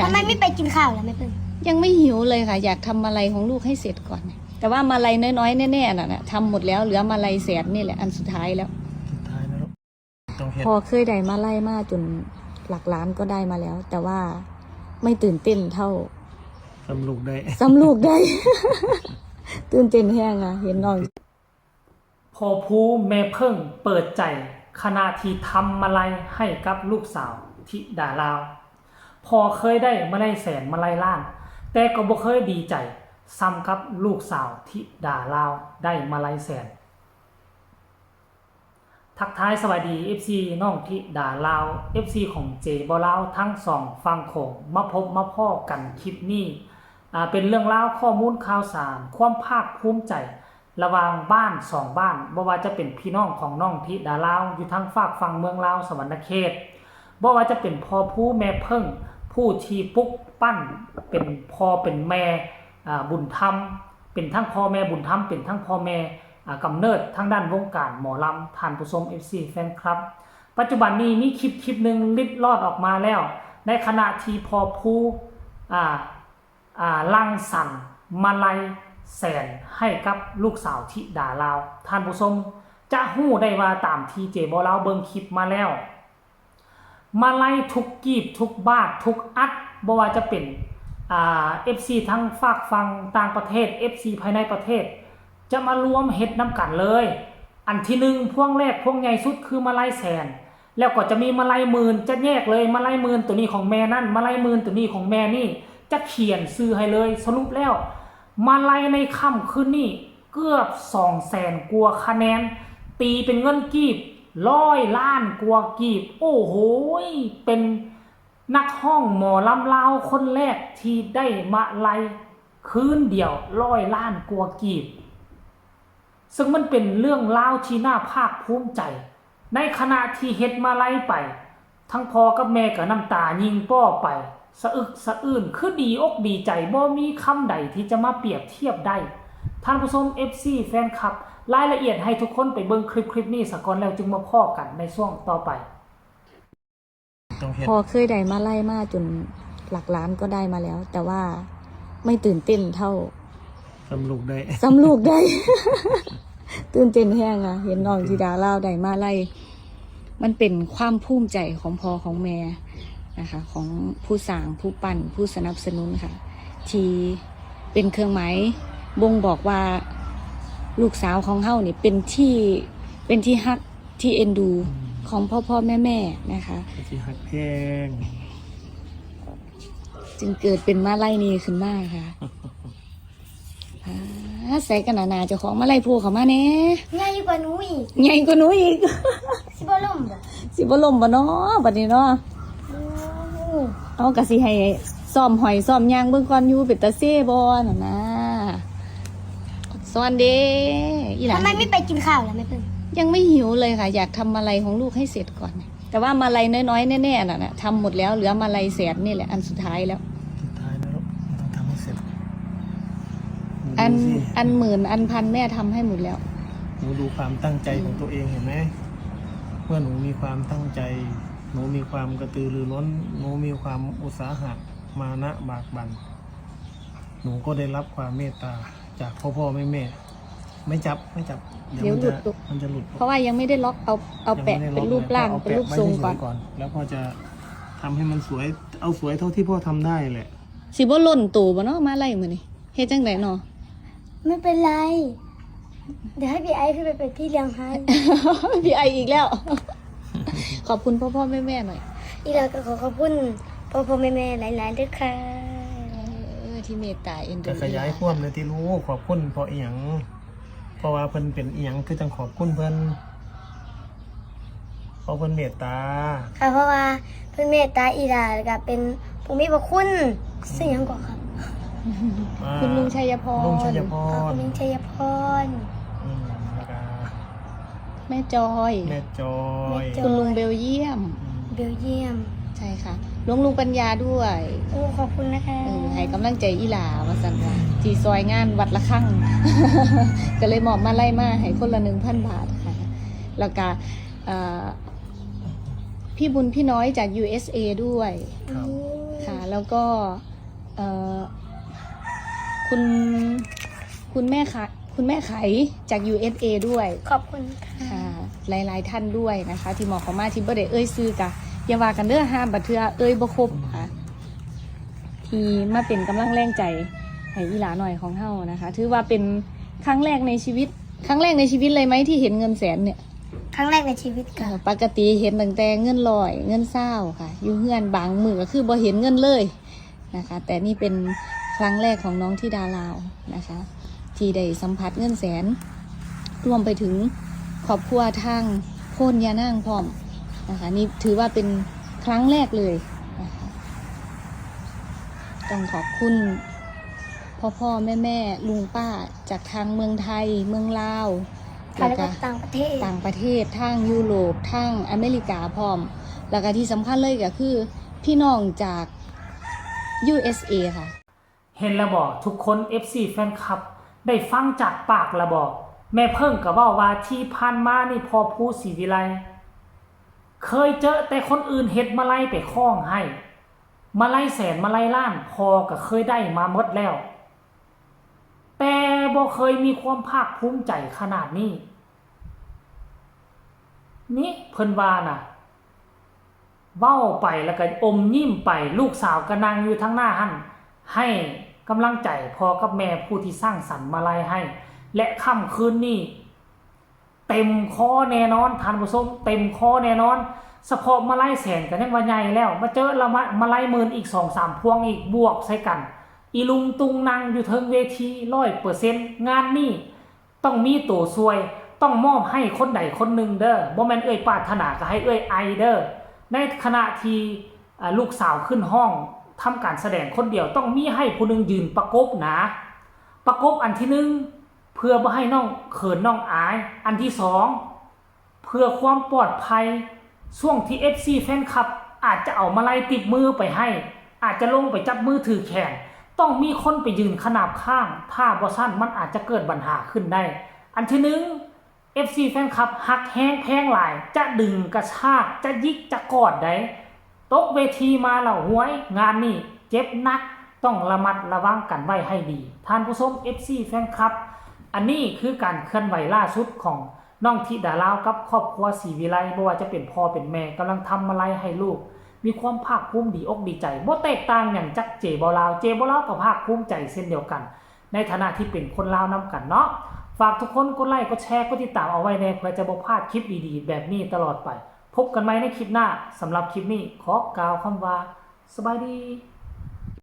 ทำไมไม่ไปกินข้าวล่ะแม่เพิ่งยังไม่หิวเลยค่ะอยากทำมาลัยของลูกให้เสร็จก่อนแต่ว่ามาลัยน้อยๆแน่ๆน่ะทำหมดแล้วเหลือมาลัยแสนนี่แหละอันสุดท้ายแล้วพอเคยได้มาลัยมาจนหลักล้านก็ได้มาแล้ว แต่ว่าไม่ตื่นเต้นเท่าสำลูกได้ ตื่นเต้นแห้งเห็นน้องพอผู้แม่เพิ่งเปิดใจขณะที่ทำมาลัยให้กับลูกสาวธิดาลาวพอเคยได้มาลัยแสนมาลัยล้านแต่ก็บ่เคยดีใจซ้ำกับลูกสาวธิดาลาวได้มาลัยแสนทักทายสวัสดี FC น้องธิดาลาว FC ของเจบลาวทั้งสองฟังโขงมาพบมาพ่อกันคลิปนี้เป็นเรื่องราวข้อมูลข่าวสารความภาคภูมิใจระหว่างบ้านสองบ้านบ่ว่าจะเป็นพี่น้องของน้องธิดาลาวอยู่ทางฝากฝั่งเมืองลาวสวรรณเขตบ่ว่าจะเป็นพ่อผู้แม่เพิ่งผู้ที่ปลุกปั้นเป็นพ่อเป็นแม่บุญธรรมเป็นทั้งพ่อแม่บุญธรรมเป็นทั้งพ่อแม่กำเนิดทางด้านวงการหมอลำท่านผู้ชม FC แฟนคลับปัจจุบันนี้มีคลิปหนึ่งลิดลอดออกมาแล้วในขณะที่พ่อผู้ลังสรรค์มาลัยแสนให้กับลูกสาวธิดาลาวท่านผู้ชมจะหู้ได้ว่าตามที่เจบลาวเบิ่งคลิปมาแล้วมาลัยทุกกีบทุกบาททุกอัดบ่ว่าจะเป็นFC ทั้งฝากฝั่งต่างประเทศ FC ภายในประเทศจะมารวมเฮ็ดน้ำกันเลยอันที่หนึ่งพวงแรกพวงใหญ่สุดคือมาลัยแสนแล้วก็จะมีมาลัยหมื่นจะแยกเลยมาลัยหมื่นตัวนี้ของแม่นั่นมาลัยหมื่นตัวนี้ของแม่นี่จะเขียนซื้อให้เลยสรุปแล้วมาลัยในค่ำคืนนี้เกือบ200,000 กว่าคะแนนตีเป็นเงินกีบ100 ล้านกว่ากีบโอ้โหเป็นนักห้องหมอลำลาวคนแรกที่ได้มาลัยคืนเดียว100 ล้านกว่ากีบซึ่งมันเป็นเรื่องราวที่น่าภาคภูมิใจในขณะที่เฮ็ดมาลัยไปทั้งพ่อกับแม่ก็น้ำตายิงป้อไปสะอึกสะอื้นคือดีอกดีใจบ่มีคำใดที่จะมาเปรียบเทียบได้ท่านผู้ชม FC แฟนคลับรายละเอียดให้ทุกคนไปเบิ่งคลิปนี้สักก่อนแล้วจึงมาพ้อกันในช่วงต่อไปพอเคยได้มาลัยมาจนหลักล้านก็ได้มาแล้ว แต่ว่าไม่ตื่นเต้นเท่าสำลูกได้ ตื่นเต้นแห้งเห็นน้องธิดาลาวได้มาลัยมันเป็นความภูมิใจของพ่อของแม่นะคะของผู้สร้างผู้ปั่นผู้สนับสนุนค่ะที่เป็นเครื่องหมายบ่งบอกว่าลูกสาวของเฮานี่เป็นที่ฮักที่เอ็นดูของพ่อแม่นะคะที่ฮักแพงจึงเกิดเป็นมาลัยนี้ขึ้นมาค่ะใส่กันหนาๆเจ้าของมาลัยพูเขามาแน่ใหญ่กว่าหนูอีกสิบ่ล่มบ่เนาะบัดนี้เนาะเอากะสิให้ซ้อมหอยซ้อมยางเบิ่งก่อนอยู่เป็นตาเซ่บ่นั่นนะซ้อนเด้อีหลานทำไมไม่ไปกินข้าวล่ะแม่เพิ่งยังไม่หิวเลยค่ะอยากทำมาลัยของลูกให้เสร็จก่อนแต่ว่ามาลัยน้อยๆแน่ๆน่ะทำหมดแล้วเหลือมาลัยแสนนี่แหละอันสุดท้ายแล้วต้องทำให้เสร็จอันหมื่นอันพันแม่ทำให้หมดแล้วหนูดูความตั้งใจของตัวเองเห็นไหมเมื่อหนูมีความตั้งใจหนูมีความกระตือรือร้นหนูมีความอุตสาหะมานะบากบั่นหนูก็ได้รับความเมตตาจากพ่อแม่ไม่จับเดี๋ยวหลุดมันจะหลุดเพราะว่ายังไม่ได้ล็อกเอาแปะเป็นรูปร่างเป็นรูปทรงก่อนแล้วพ่อจะทำให้มันสวยเอาสวยเท่าที่พ่อทำได้แหละสิบ่หล่นตู่บ่เนาะมาไล่มื้อนี้เฮ็ดจังได๋เนาะไม่เป็นไรเดี๋ยวให้พี่ไอขึ้นไปเป็นพี่เลี้ยงให้ พี่ไออีกแล้ว ขอบคุณพ่อแม่หน่อยอีเราก็ขอบคุณพ่อแม่หลายๆด้วยค่ะที่เมตตาเอ็นดูจะขยายความเลยที่รู้ขอบคุณเพราะอีหยังเพราะว่าเพิ่นเป็นอีหยังคือจังขอบคุณเพิ่นเพราะเพิ่นเมตตาค่ะเพราะว่าเพิ่นเมตตาอีหลาก็เป็นผู้มีพระคุณซึ่งหยังก่อนครับคุณลุงชัยพรคุณลุงชัยพรแม่จอยคุณลุงเบลเยียมใช่ค่ะลุงปัญญาด้วยโอ้ขอบคุณนะคะให้กำลังใจอีหลาว่าสันว่าที่ซอยงานวัดละคั่ง ก็เลยมอบมาไล่มาให้คนละ 1,000 บาทค่ะแล้วก็พี่บุญพี่น้อยจาก USA ด้วยค่ะ แล้วก็เอ่อคุณแม่ไขจาก USA ด้วย ขอบคุณค่ะ ค่ะหลายๆท่านด้วยนะคะที่หมอเขามาที่บ่ได้เอ้ยซื้อกะอย่าว่ากันเด้อห้ามบัดเทื่อเอ้ยบ่ครบค่ะที่มาเป็นกำลังแรงใจให้อีหลาหน่อยของเฮานะคะ ถือว่าเป็นครั้งแรกในชีวิตเลยไหมที่เห็นเงินแสนเนี่ย ครั้งแรกในชีวิตค่ะ ปกติเห็นตั้งแต่เงินลอยเงินเศร้าค่ะอยู่เฮือนบางมือก็คือบ่เห็นเงินเลยนะคะแต่นี่เป็นครั้งแรกของน้องที่ดาลาวนะคะที่ได้สัมผัสเงินแสนรวมไปถึงครอบครัวทางโพนยานางพร้อมนะคะนี่ถือว่าเป็นครั้งแรกเลยนะคะต้องขอบคุณพ่อแม่ลุงป้าจากทางเมืองไทยเมืองลาว แล้วก็ต่างประเทศ ต่างประเทศทางยุโรปทางอเมริกาพร้อมแล้วก็ที่สำคัญเลยก็คือพี่น้องจาก USA ค่ะ เห็นแล้วบอกทุกคน FC แฟนคลับ ได้ฟังจากปากแล้วบอกแม่เพิ่งก็เว้าว่าที่ผ่านมานี่พอผู้ศรีวิไลเคยเจอแต่คนอื่นเฮ็ดมาไล่ไปคล้องให้มาไล่แสนมาไล่ล้านพอก็เคยได้มาหมดแล้วแต่บ่เคยมีความภาคภูมิใจขนาดนี้นี่เพิ่นว่าน่ะเว้าไปแล้วก็อมยิ้มไปลูกสาวก็นั่งอยู่ทั้งหน้าหั่นให้กำลังใจพ่อกับแม่ผู้ที่สร้างสรรค์มาลัยให้ และค่ำคืนนี้เต็มคอแน่นอนท่านผู้ชมเต็มคอแน่นอนเฉพาะมาลัยแสนก็ยังว่าใหญ่แล้วมาเจอละมาลัยหมื่นอีก 2-3 พวงอีกบวกใส่กันอีลุงตุงนางอยู่เทิงเวที 100% งานนี้ต้องมีตัวซวยต้องมอบให้คนใดคนหนึ่งเด้อบ่แม่นเอ้ยปรารถนาก็ให้เอ้ยไอเด้อในขณะที่ลูกสาวขึ้นห้องทำการแสดงคนเดียวต้องมีให้ผู้หนึ่งยืนประกบนะประกบอันที่หนึ่งเพื่อบ่ให้น้องเขินน้องอายอันที่สองเพื่อความปลอดภัยช่วงที่ FC แฟนคลับอาจจะเอามาไล่ติดมือไปให้อาจจะลงไปจับมือถือแขนต้องมีคนไปยืนขนาบข้างถ้าบ่ซั่นมันอาจจะเกิดปัญหาขึ้นได้อันที่หนึ่ง FC แฟนคลับหักแห้งแพงหลายจะดึงกระชากจะยิกจะกอดได้ตกเวทีมาแล้วหวยงานนี้เจ็บนักต้องระมัดระวังกันไว้ให้ดีท่านผู้ชม FC แฟนคลับอันนี้คือการเคลื่อนไหวล่าสุดของน้องธิดาลาวกับครอบครัวศรีวิไลบ่ว่าจะเป็นพ่อเป็นแม่กำลังทำอะไรให้ลูกมีความภาคภูมิดีอกดีใจบ่แตกต่างอย่างจักเจบ่ลาวก็ภาคภูมิใจเช่นเดียวกันในฐานะที่เป็นคนลาวนํกันเนาะฝากทุกคนกดไลค์กดแชร์กดติดตามเอาไว้แน่เพื่อจะบ่พลาดคลิปดีๆแบบนี้ตลอดไปพบกันใหม่ในคลิปหน้าสำหรับคลิปนี้ขอกล่าวคำว่าสบายดี